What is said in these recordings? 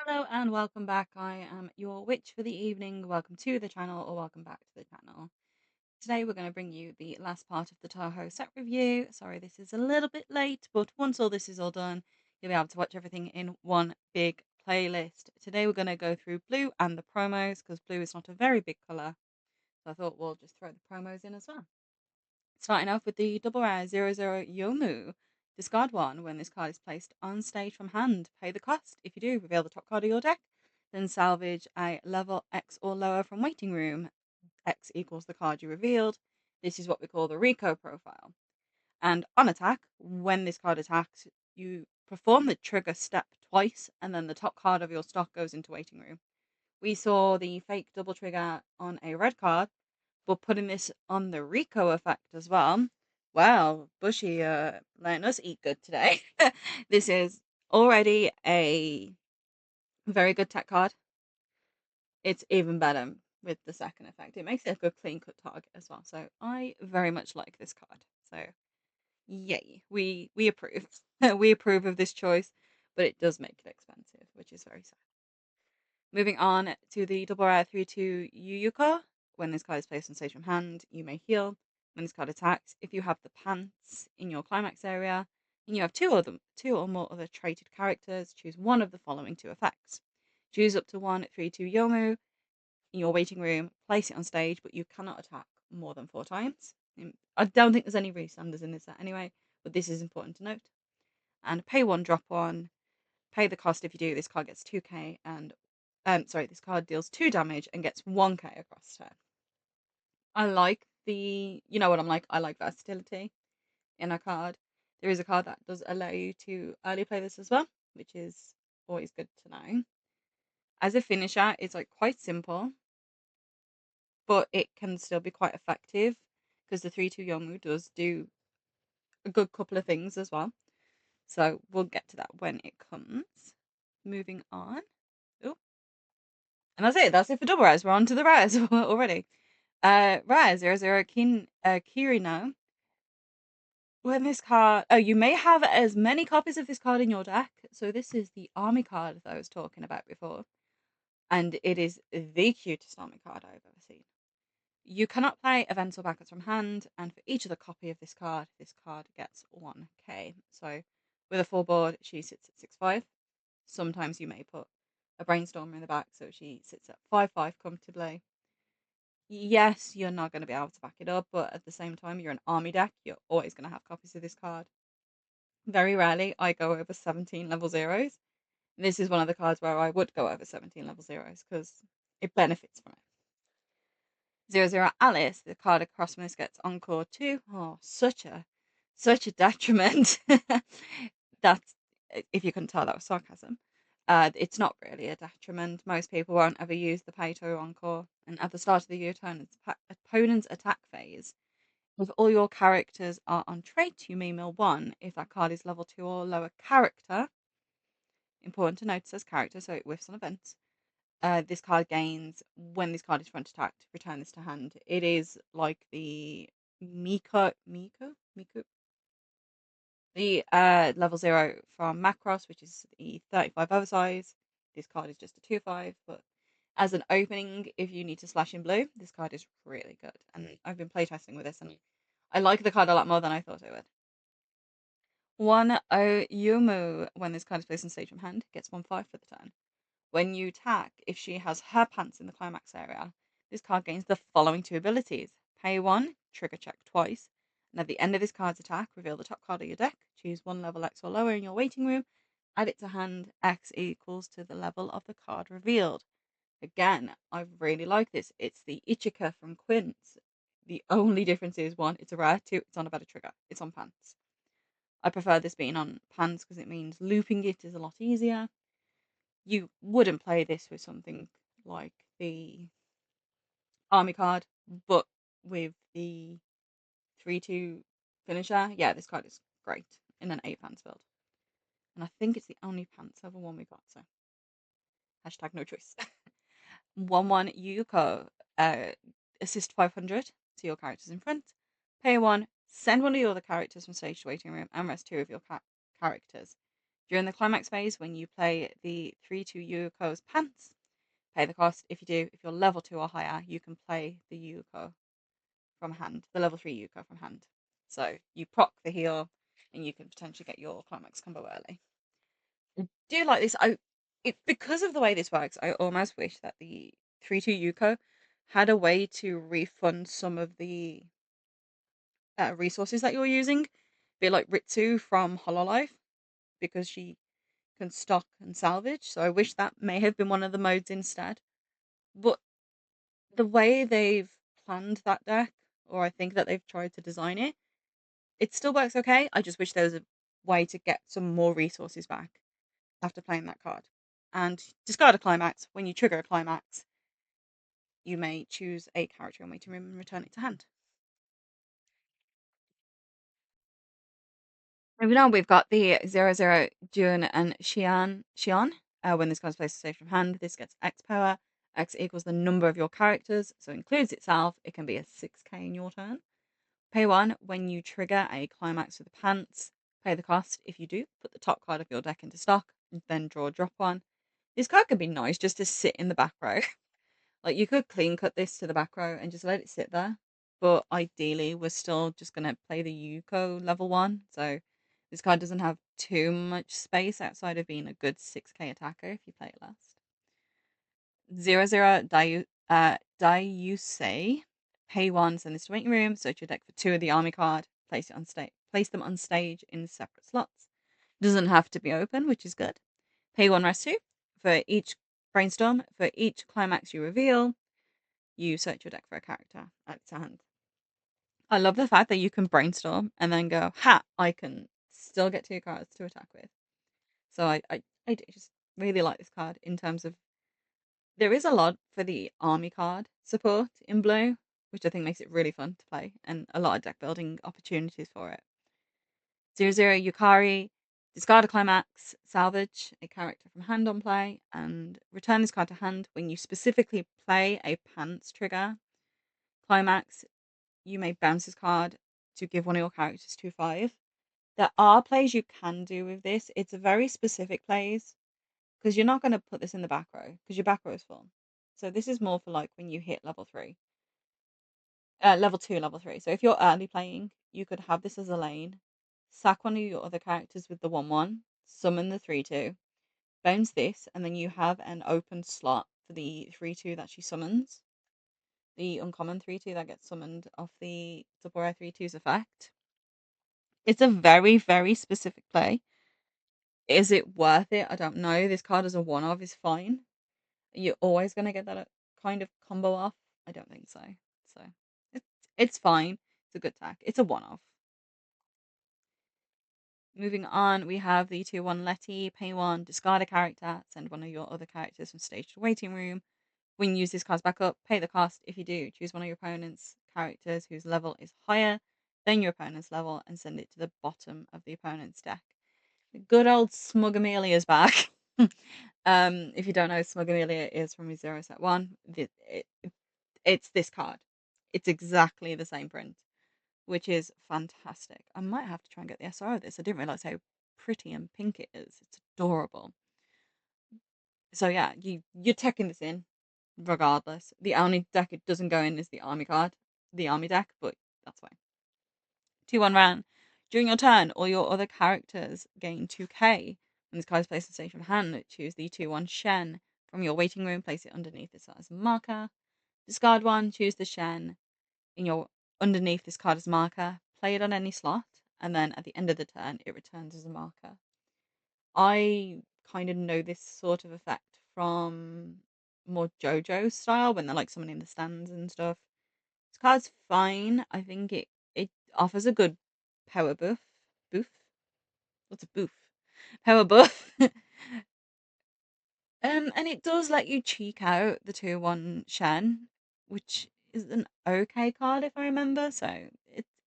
Hello and welcome back. I am your witch for the evening. Welcome to the channel or welcome back to the channel. Today we're going to bring you the last part of the Touhou set review. Sorry this is a little bit late, but once all this is all done, you'll be able to watch everything in one big playlist. Today we're going to go through blue and the promos because blue is not a very big colour. So I thought we'll just throw the promos in as well. Starting off with the double rare 00 Yomu. Discard one when this card is placed on stage from hand. Pay the cost. If you do, reveal the top card of your deck. Then salvage a level X or lower from waiting room. X equals the card you revealed. This is what we call the Rico profile. And on attack, when this card attacks, you perform the trigger step twice, and then the top card of your stock goes into waiting room. We saw the fake double trigger on a red card, but putting this on the Rico effect as well. Well, Bushy letting us eat good today. This is already a very good tech card. It's even better with the second effect. It makes it a good clean cut target as well. So I very much like this card. So yay, we approve. We approve of this choice, but it does make it expensive, which is very sad. Moving on to the double rare 3/2 Yuyuko. When this card is placed on stage from hand, you may heal. When this card attacks, if you have the pants in your climax area, and you have two or more other traded characters, choose one of the following two effects. Choose up to one 3/2 Yomu in your waiting room, place it on stage, but you cannot attack more than 4 times. I don't think there's any restanders in this set anyway, but this is important to note. And pay one, drop one. Pay the cost if you do. This card gets 2k and this card deals 2 damage and gets 1k across turn. I like you know what I'm like, I like versatility in a card. There is a card that does allow you to early play this as well, which is always good to know. As a finisher, it's like quite simple, but it can still be quite effective because the 3/2 Yomu does do a good couple of things as well. So we'll get to that when it comes. Moving on. Oh, and that's it. That's it for double rares. We're on to the rares already. Rare 00 Kirino. When this card, oh, you may have as many copies of this card in your deck. So this is the army card that I was talking about before, and it is the cutest army card I've ever seen. You cannot play events or backups from hand, and for each other copy of this card gets 1k. So with a full board, she sits at 6/5. Sometimes you may put a brainstormer in the back, so she sits at 5/5 comfortably. Yes, you're not going to be able to back it up, but at the same time, you're an army deck. You're always going to have copies of this card. Very rarely I go over 17 level zeros. This is one of the cards where I would go over 17 level zeros because it benefits from it. 00 Alice, the card across from this gets Encore 2. Oh, such a detriment. That's, if you couldn't tell, that was sarcasm. It's not really a detriment. Most people won't ever use the pay to Encore. And at the start of the your opponent's attack phase, if all your characters are on trait, you may mill 1 if that card is level 2 or lower character. Important to note, it says character, so it whiffs on events. This card gains when this card is front attacked. Return this to hand. It is like the Miku, the level 0 from Macross, which is the 35 oversize. This card is just a 2/5, but as an opening, if you need to slash in blue, this card is really good. And I've been playtesting with this, and I like the card a lot more than I thought I would. 1/0 Yumu. When this card is placed on stage from hand, gets 1/5 for the turn. When you attack, if she has her pants in the climax area, this card gains the following 2 abilities. Pay 1, trigger check twice, and at the end of this card's attack, reveal the top card of your deck, choose 1 level X or lower in your waiting room, add it to hand, X equals to the level of the card revealed. Again, I really like this. It's the Ichika from Quince. The only difference is 1, it's a rare, 2, it's on a better trigger. It's on pants. I prefer this being on pants because it means looping it is a lot easier. You wouldn't play this with something like the army card, but with the 3/2 finisher, yeah, this card is great in an 8 pants build. And I think it's the only pants over one we got, so hashtag no choice. 1/1 Yuko, assist 500 to your characters in front. Pay 1, send one of your other characters from stage to waiting room, and rest 2 of your characters. During the climax phase, when you play the 3-2 Yuuko's pants, pay the cost. If you're level 2 or higher, you can play the Yuuko from hand, the level 3 Yuuko from hand. So you proc the heal, and you can potentially get your climax combo early. I do like this. Because of the way this works, I almost wish that the 3-2 Yuko had a way to refund some of the resources that you're using. Be like Ritsu from Hololive, because she can stock and salvage. So I wish that may have been one of the modes instead. But the way they've planned that deck, or I think that they've tried to design it, it still works okay. I just wish there was a way to get some more resources back after playing that card. And discard a climax. When you trigger a climax, you may choose a character and wait to return it to hand. Moving on, we've got the 0-0 Jun and Xian. When this card is placed safe from hand, this gets X power. X equals the number of your characters, so includes itself. It can be a 6k in your turn. Pay 1 when you trigger a climax with the pants. Pay the cost. If you do, put the top card of your deck into stock, then drop one. This card could be nice just to sit in the back row. Like, you could clean cut this to the back row and just let it sit there. But ideally, we're still just going to play the Yuko level 1. So this card doesn't have too much space outside of being a good 6k attacker if you play it last. 0-0 Daiusei. Pay 1, send this to waiting room, search your deck for 2 of the army card, place them on stage in separate slots. Doesn't have to be open, which is good. Pay 1, rest 2. For each brainstorm, for each climax you reveal, you search your deck for a character at its hand. I love the fact that you can brainstorm and then go, ha, I can still get 2 cards to attack with. So I just really like this card in terms of there is a lot for the army card support in blue, which I think makes it really fun to play, and a lot of deck building opportunities for it. 0-0 Yukari, discard a climax, salvage a character from hand on play, and return this card to hand when you specifically play a pants trigger. Climax, you may bounce this card to give one of your characters 2/5. There are plays you can do with this. It's a very specific plays because you're not going to put this in the back row because your back row is full. So this is more for like when you hit level 3, level 2, level 3. So if you're early playing, you could have this as a lane, sack one of your other characters with the 1/1, summon the 3/2, bounce this, and then you have an open slot for the 3/2 that she summons. The uncommon 3/2 that gets summoned off the Sabora 3/2's effect. It's a very, very specific play. Is it worth it? I don't know. This card as a one-off is fine. You're always gonna get that kind of combo off. I don't think so. So it's it's fine. It's a good tag. It's a one-off. Moving on, we have the 2/1 Letty, pay 1, discard a character, send one of your other characters from stage to waiting room. When you use this card's backup, pay the cost. If you do, choose one of your opponent's characters whose level is higher than your opponent's level and send it to the bottom of the opponent's deck. Good old Smug Amelia's back. If you don't know, Smug Amelia is from Zero Set 1. It's this card. It's exactly the same print, which is fantastic. I might have to try and get the SR of this. I didn't realize how pretty and pink it is. It's adorable. So yeah, you're teching this in regardless. The only deck it doesn't go in is the army card, the army deck, but that's fine. 2/1 Ran. During your turn, all your other characters gain 2k. When this card is placed in stage from hand, choose the 2/1 Shen from your waiting room, place it underneath this as a marker. Discard one, choose the Shen in your underneath this card as marker, play it on any slot, and then at the end of the turn, it returns as a marker. I kind of know this sort of effect from more JoJo style when they're like summoning the stands and stuff. This card's fine. I think it offers a good power buff. Boof? What's a boof? Power buff. And it does let you cheek out the 2/1 Shen, which is an okay card if I remember. So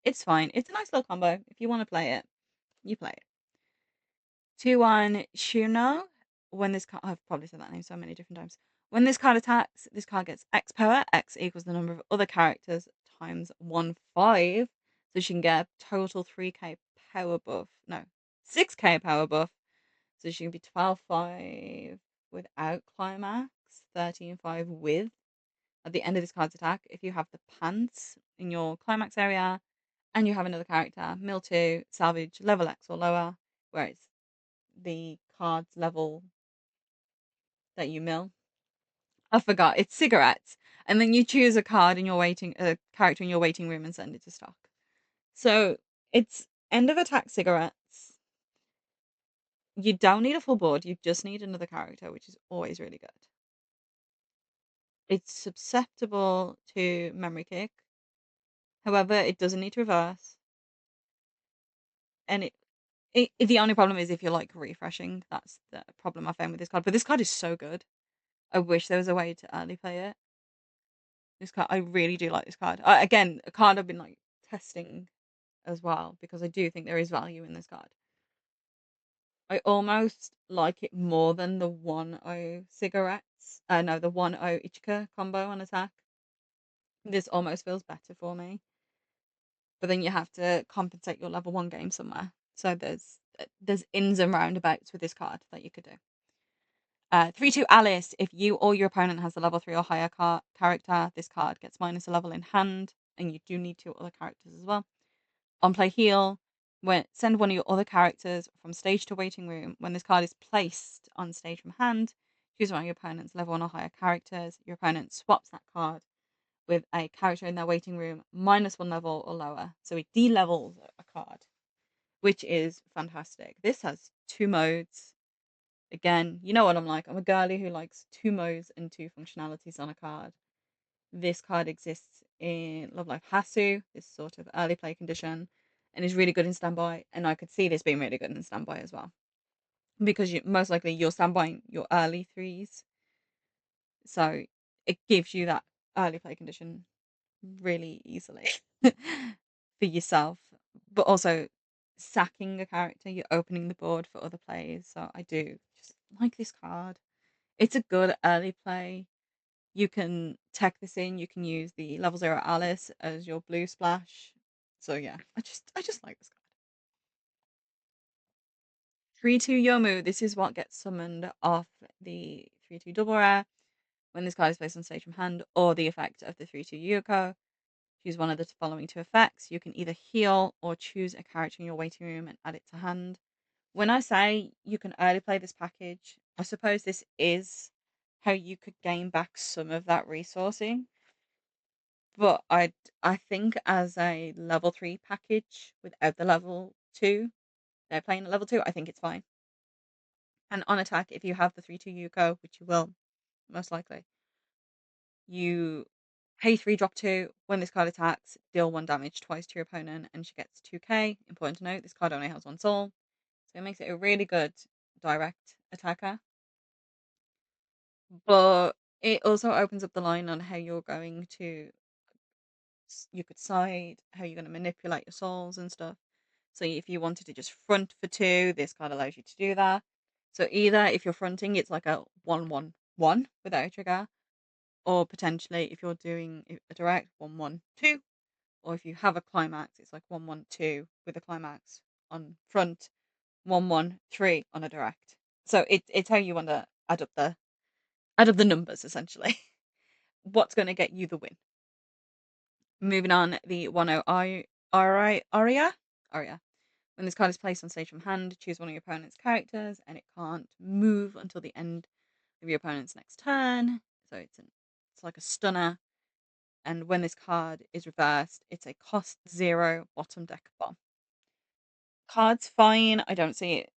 it's fine. It's a nice little combo. If you want to play it, you play it. 2/1 Shuno. When this card, I've probably said that name so many different times. When this card attacks, this card gets X power. X equals the number of other characters times 1/5. So she can get a total 3k power buff. No, 6k power buff. So she can be 12-5 without climax, 13-5 with. At the end of this card's attack, if you have the pants in your climax area and you have another character, mill 2, salvage, level X or lower, where it's the card's level that you mill. I forgot. It's cigarettes. And then you choose a character in your waiting room and send it to stock. So it's end of attack cigarettes. You don't need a full board, you just need another character, which is always really good. It's susceptible to memory kick. However, it doesn't need to reverse. And the only problem is if you're like refreshing. That's the problem I found with this card. But this card is so good. I wish there was a way to early play it. This card, I really do like this card. Again, a card I've been like testing as well because I do think there is value in this card. I almost like it more than the 1-0 cigarettes. No, the 1-0 Ichika combo on attack. This almost feels better for me. But then you have to compensate your level 1 game somewhere. So there's ins and roundabouts with this card that you could do. 3-2 Alice. If you or your opponent has a level 3 or higher character, this card gets minus a level in hand, and you do need 2 other characters as well. On play heal, send one of your other characters from stage to waiting room. When this card is placed on stage from hand, choose one of your opponent's level 1 or higher characters. Your opponent swaps that card with a character in their waiting room minus 1 level or lower. So it de-levels a card, which is fantastic. This has 2 modes. Again, you know what I'm like. I'm a girly who likes 2 modes and 2 functionalities on a card. This card exists in Love Life Hasu, this sort of early play condition, and is really good in standby. And I could see this being really good in standby as well. Because most likely you're standbying your early 3s. So it gives you that early play condition really easily for yourself. But also sacking a character, you're opening the board for other plays. So I do just like this card. It's a good early play. You can tech this in. You can use the level 0 Alice as your blue splash. So yeah, I just like this card. 3-2 Yomu. This is what gets summoned off the 3-2 double rare when this card is placed on stage from hand, or the effect of the 3-2 Yuko. Choose one of the following 2 effects. You can either heal or choose a character in your waiting room and add it to hand. When I say you can early play this package, I suppose this is how you could gain back some of that resourcing. But I think as a level 3 package without the level 2, they're playing at level 2, I think it's fine. And on attack, if you have the 3-2 Yuko, which you will, most likely, you pay 3, drop 2. When this card attacks, deal 1 damage twice to your opponent, and she gets 2k. Important to note, this card only has 1 soul. So it makes it a really good direct attacker. But it also opens up the line on how you're going to you could side, how you're going to manipulate your souls and stuff. So if you wanted to just front for 2, this card allows you to do that. So either if you're fronting, it's like a 1-1-1 without a trigger, or potentially if you're doing a direct 1-1-2, or if you have a climax, it's like 1-1-2 with a climax on front, 1-1-3 on a direct. So it's how you want to add up the numbers essentially. What's going to get you the win? Moving on, the 1-0 Aria. When this card is placed on stage from hand, choose one of your opponent's characters, and it can't move until the end of your opponent's next turn. So it's like a stunner. And when this card is reversed, it's a cost 0 bottom deck bomb. Card's fine. I don't see it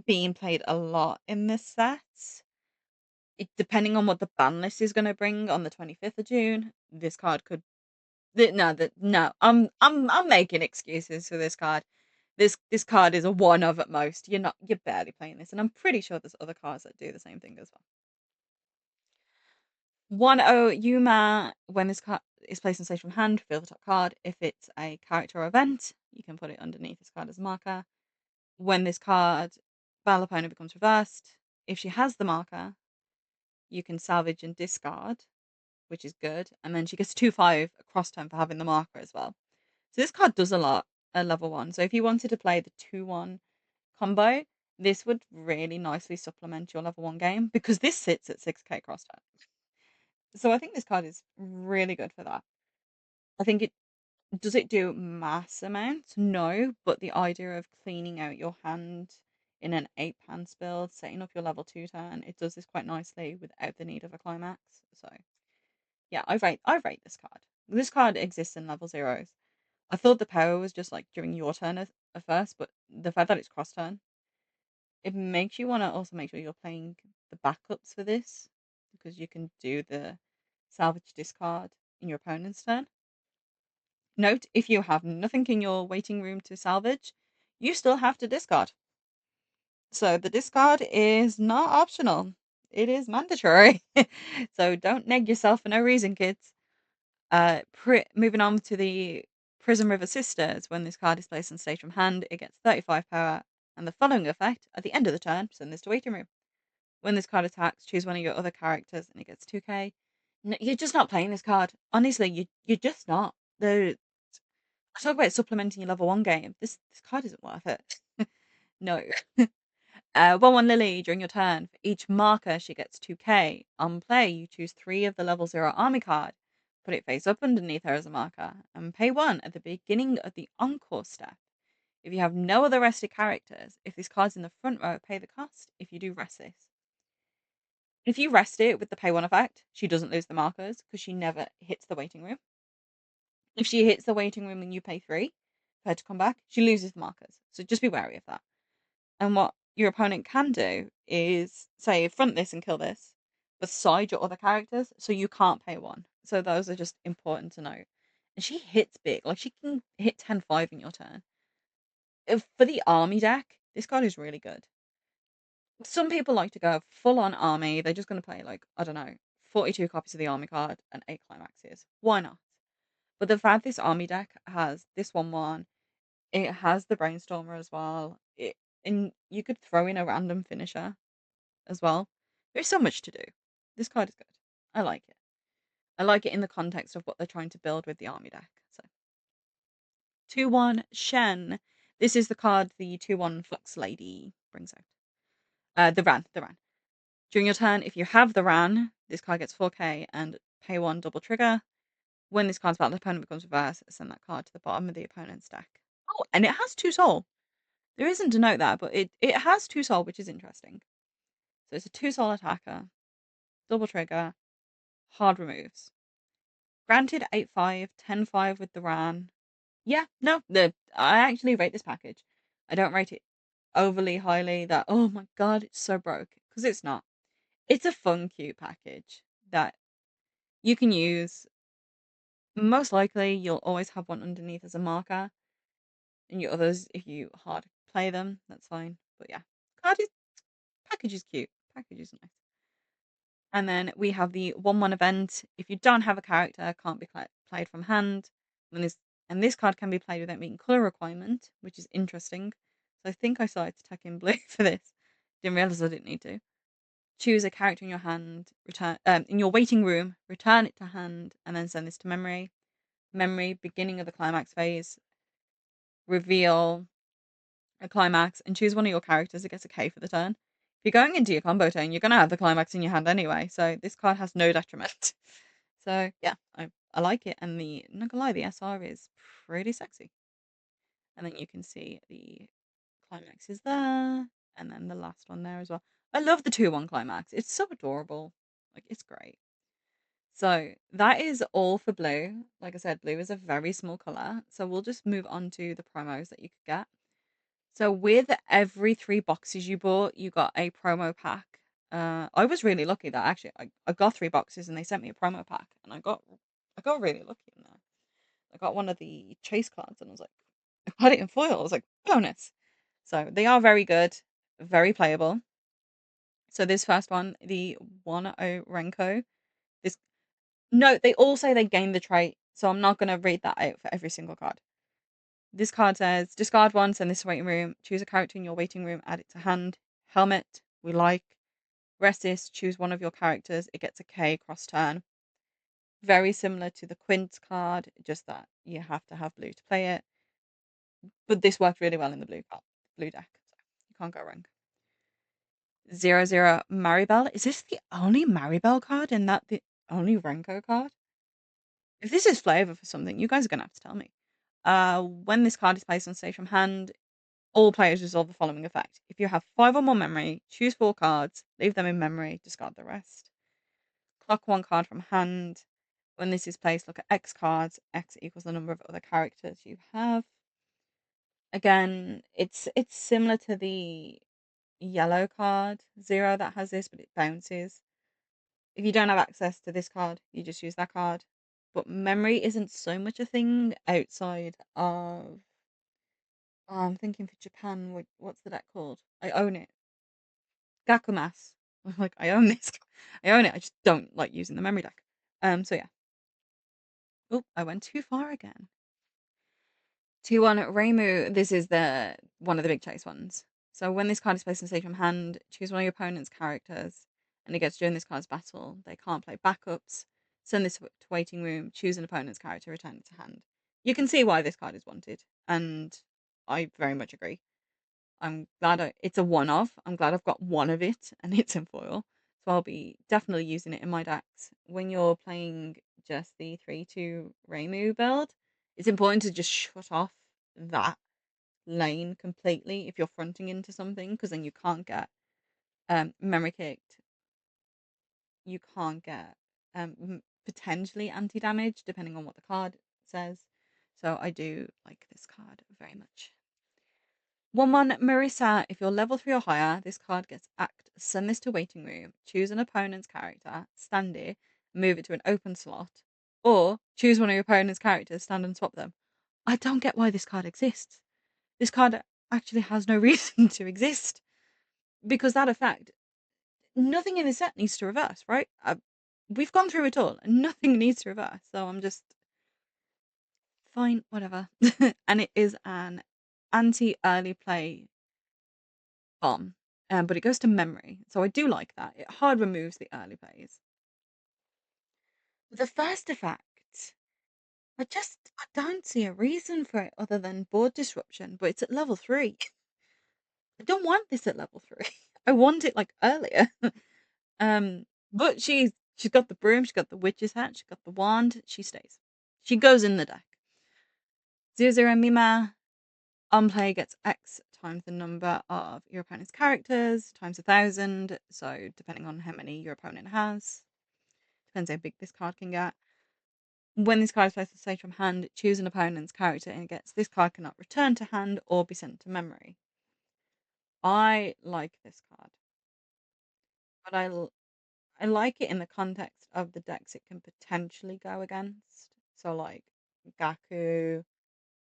being played a lot in this set. Depending on what the ban list is going to bring on the 25th of June, this card could. No. I'm making excuses for this card. This card is a 1 of at most. You're barely playing this, and I'm pretty sure there's other cards that do the same thing as well. 1-0 Yuma. When this card is placed on stage from hand, reveal the top card. If it's a character or event, you can put it underneath this card as a marker. When this card battle opponent becomes reversed, if she has the marker, you can salvage and discard, which is good. And then she gets 2/5 across turn for having the marker as well. So this card does a lot at level 1. So if you wanted to play the 2-1 combo This would really nicely supplement your level 1 game because this sits at 6k cross turn. So I think this card is really good for that. I think it does it do mass amounts? No, but the idea of cleaning out your hand in an 8 pants build, setting up your level 2 turn, it does this quite nicely without the need of a climax. So yeah, I rate this card. This card exists in level zeros. I thought the power was just like during your turn at first, but the fact that it's cross turn, it makes you want to also make sure you're playing the backups for this because you can do the salvage discard in your opponent's turn. Note, if you have nothing in your waiting room to salvage, you still have to discard. So the discard is not optional. It is mandatory. So don't neg yourself for no reason, kids. Moving on to the Prism River Sisters. When this card is placed on stage from hand, it gets 35 power. And the following effect, at the end of the turn, send this to waiting room. When this card attacks, choose one of your other characters and it gets 2k. No, you're just not playing this card. Honestly, you're just not. I talk about supplementing your level 1 game. This card isn't worth it. No. 1/1 Lily, during your turn, for each marker she gets 2k. On play, you choose 3 of the level 0 army card, put it face up underneath her as a marker, and pay 1 at the beginning of the encore step. If you have no other rested characters, if this card's in the front row, pay the cost. If you do, rest this. If you rest it with the pay 1 effect, she doesn't lose the markers because she never hits the waiting room. If she hits the waiting room and you pay 3 for her to come back, she loses the markers. So just be wary of that. And what your opponent can do is say front this and kill this beside your other characters, so you can't pay 1. So those are just important to note. And she hits big, like she can hit 10-5 in your turn. For the army deck, this card is really good. Some people like to go full on army. They're just going to play like, I don't know, 42 copies of the army card and 8 climaxes. Why not? But the fact this army deck has this 1/1, it has the brainstormer as well. And you could throw in a random finisher as well. There's so much to do. This card is good. I like it. I like it in the context of what they're trying to build with the army deck. So 2/1 Shen. This is the card the 2/1 Flux Lady brings out. The Ran. During your turn, if you have the Ran, this card gets 4k and pay 1 double trigger. When this card's battle, the opponent becomes reverse, send that card to the bottom of the opponent's deck. Oh, and it has 2 soul. There isn't to note that, but it has 2 soul, which is interesting. So it's a 2 soul attacker, double trigger, hard removes. Granted 8/5, 10/5 with the Ran. Yeah, no, I actually rate this package. I don't rate it overly highly that, oh my god, it's so broke. Because it's not. It's a fun, cute package that you can use. Most likely, you'll always have one underneath as a marker. And your others, if you hard play them, that's fine. But yeah, card is package is cute. Package is nice. And then we have the 1/1 event. If you don't have a character, can't be played from hand. This card can be played without meeting color requirement, which is interesting. So I think I started to tack in blue for this. Didn't realize I didn't need to. Choose a character in your hand, return in your waiting room, return it to hand, and then send this to memory. Memory, beginning of the climax phase. Reveal a climax and choose one of your characters that gets a K for the turn. If you're going into your combo turn, you're going to have the climax in your hand anyway, so this card has no detriment. So yeah, I like it, and not gonna lie, the SR is pretty sexy. And then you can see the climax is there, and then the last one there as well. I love the 2/1 climax. It's so adorable. Like it's great. So that is all for blue. Like I said, blue is a very small color. So we'll just move on to the promos that you could get. So with every 3 boxes you bought, you got a promo pack. I was really lucky that actually I got 3 boxes and they sent me a promo pack and I got really lucky in there. I got one of the chase cards and I was like, I got it in foil. I was like, bonus. So they are very good, very playable. So this first one, the 1/0 Renko. This No, they all say they gain the trait, so I'm not gonna read that out for every single card. This card says, discard one, send this to waiting room. Choose a character in your waiting room, add it to hand. Helmet, we like. Rest this, choose one of your characters. It gets a K cross turn. Very similar to the Quint card, just that you have to have blue to play it. But this worked really well in the blue deck, so you can't go wrong. 00 Maribel. Is this the only Maribel card and that the only Renko card? If this is flavor for something, you guys are gonna have to tell me. When this card is placed on stage from hand, all players resolve the following effect. If you have 5 or more memory, choose 4 cards, leave them in memory, discard the rest. Clock 1 card from hand. When this is placed, look at X cards. X equals the number of other characters you have. Again, it's similar to the yellow card 0 that has this, but it bounces. If you don't have access to this card, you just use that card. But memory isn't so much a thing outside of. Oh, I'm thinking for Japan. What's the deck called? I own it. Gakumas. Like I own this. I own it. I just don't like using the memory deck. So yeah. Oh, I went too far again. 2-1 Reimu. This is the one of the big chase ones. So when this card is placed in stage from hand, choose one of your opponent's characters, and it gets during this card's battle. They can't play backups. Send this to waiting room. Choose an opponent's character. Return it to hand. You can see why this card is wanted, and I very much agree. I'm glad it's a one-off. I'm glad I've got one of it, and it's in foil. So I'll be definitely using it in my decks. When you're playing just the 3-2 Reimu build, it's important to just shut off that lane completely if you're fronting into something, because then you can't get memory kicked. You can't get potentially anti-damage depending on what the card says. So I do like this card very much. 1-1 Marisa. If you're level 3 or higher, this card gets act. Send this to waiting room. Choose an opponent's character, stand it, move it to an open slot, or choose one of your opponent's characters, stand and swap them. I don't get why this card exists. This card actually has no reason to exist because that effect, nothing in the set needs to reverse, right? We've gone through it all, and nothing needs to reverse. So I'm just fine, whatever. And it is an anti-early play bomb, but it goes to memory, so I do like that. It hard removes the early plays. But the first effect, I don't see a reason for it other than board disruption, but it's at level 3. I don't want this at level 3. I want it like earlier. But she's got the broom, she's got the witch's hat, she's got the wand, she stays. She goes in the deck. 00 Mima. On play gets X times the number of your opponent's characters times 1,000. So depending on how many your opponent has, depends how big this card can get. When this card is placed on stage from hand, choose an opponent's character and it gets this card cannot return to hand or be sent to memory. I like this card, but I like it in the context of the decks it can potentially go against. So like Gaku.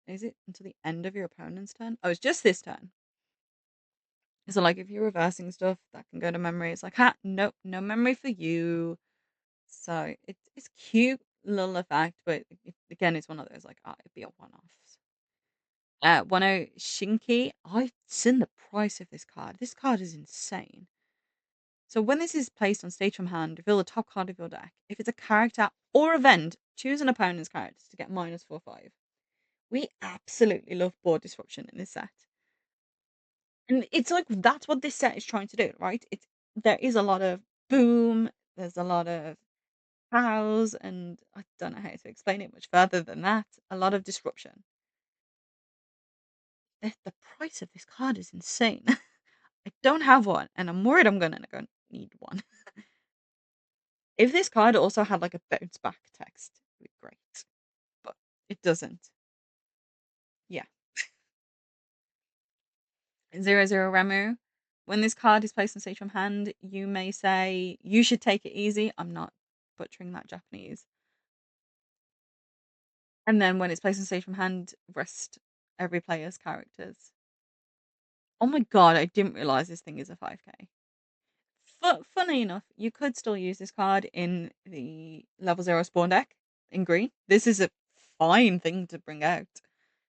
Is it until the end of your opponent's turn? Oh, it's just this turn. So like if you're reversing stuff that can go to memory, it's like, ha, nope, no memory for you. So it's cute little effect, but again, it's one of those like, it'd be a one-off. 10 Shinki. I've seen the price of this card. This card is insane. So when this is placed on stage from hand, reveal the top card of your deck. If it's a character or event, choose an opponent's character to get -4/5. We absolutely love board disruption in this set. And it's like that's what this set is trying to do, right? There is a lot of boom, there's a lot of cows, and I don't know how to explain it much further than that. A lot of disruption. The price of this card is insane. I don't have one, and I'm worried I'm gonna go need one. If this card also had like a bounce back text, it would be great. But it doesn't. Yeah. 00 Remu. When this card is placed on stage from hand, you may say, you should take it easy. I'm not butchering that Japanese. And then when it's placed on stage from hand, rest every player's characters. Oh my god, I didn't realize this thing is a 5k. Funny enough, you could still use this card in the level 0 spawn deck in green. This is a fine thing to bring out.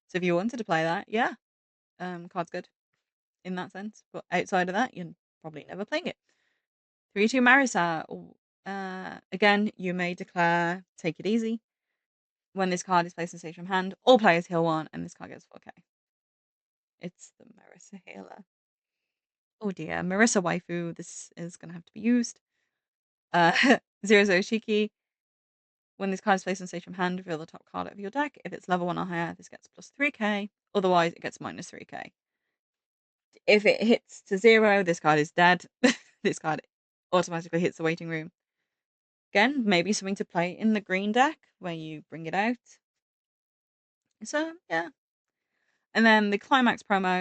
So if you wanted to play that, yeah, card's good in that sense. But outside of that, you're probably never playing it. 3-2 Marisa. Again, you may declare take it easy. When this card is placed on stage from hand, all players heal 1, and this card gets 4k. It's the Marisa healer. Oh dear, Marissa Waifu, this is gonna have to be used. Uh, Zero Zero Shiki. When this card is placed on stage from hand, reveal the top card of your deck. If it's level 1 or higher, this gets plus 3k. Otherwise, it gets minus 3k. If it hits to 0, this card is dead. This card automatically hits the waiting room. Again, maybe something to play in the green deck where you bring it out. So, yeah. And then the Climax Challenge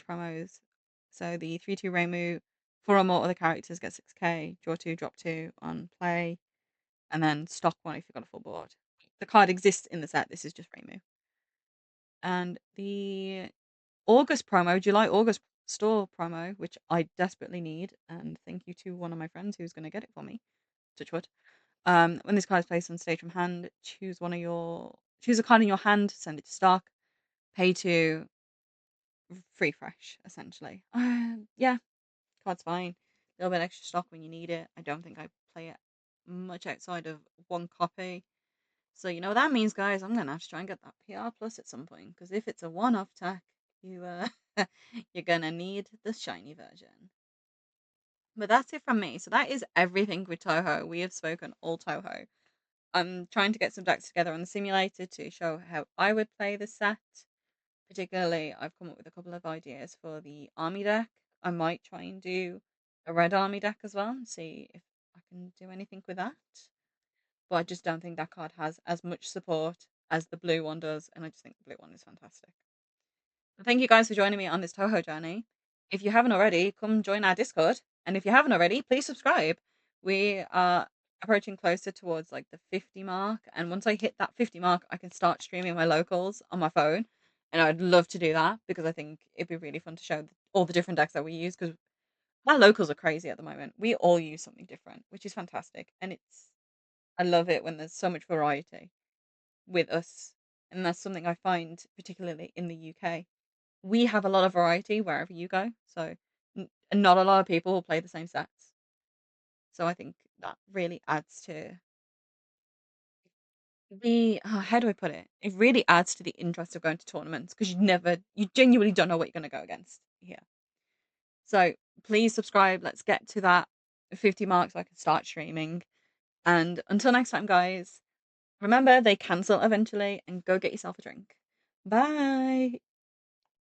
promos. So the 3/2 Reimu, 4 or more other characters get 6k, draw 2, drop 2 on play, and then stock 1 if you've got a full board. The card exists in the set, this is just Reimu. And the July August store promo, which I desperately need, and thank you to one of my friends who's going to get it for me. Touch wood. When this card is placed on stage from hand, choose a card in your hand, send it to stock, pay 2, free fresh, essentially. Yeah, card's fine. A little bit extra stock when you need it. I don't think I play it much outside of 1 copy. So you know what that means, guys. I'm gonna have to try and get that PR plus at some point, because if it's a one-off tech, you you're gonna need the shiny version. But that's it from me. So that is everything with Touhou. We have spoken all Touhou. I'm trying to get some decks together on the simulator to show how I would play the set. Particularly, I've come up with a couple of ideas for the army deck. I might try and do a red army deck as well and see if I can do anything with that. But I just don't think that card has as much support as the blue one does, and I just think the blue one is fantastic. But thank you guys for joining me on this Toho journey. If you haven't already, come join our Discord, and if you haven't already, please subscribe. We are approaching closer towards like the 50 mark, and once I hit that 50 mark, I can start streaming my locals on my phone, and I'd love to do that because I think it'd be really fun to show all the different decks that we use because our locals are crazy at the moment. We all use something different, which is fantastic, and I love it when there's so much variety with us. And that's something I find particularly in the UK. We have a lot of variety wherever you go. So and not a lot of people will play the same sets. So I think that really adds to how do I put it? It really adds to the interest of going to tournaments because you genuinely don't know what you're going to go against here. So please subscribe. Let's get to that 50 mark so I can start streaming. And until next time, guys. Remember, they cancel eventually, and go get yourself a drink. Bye.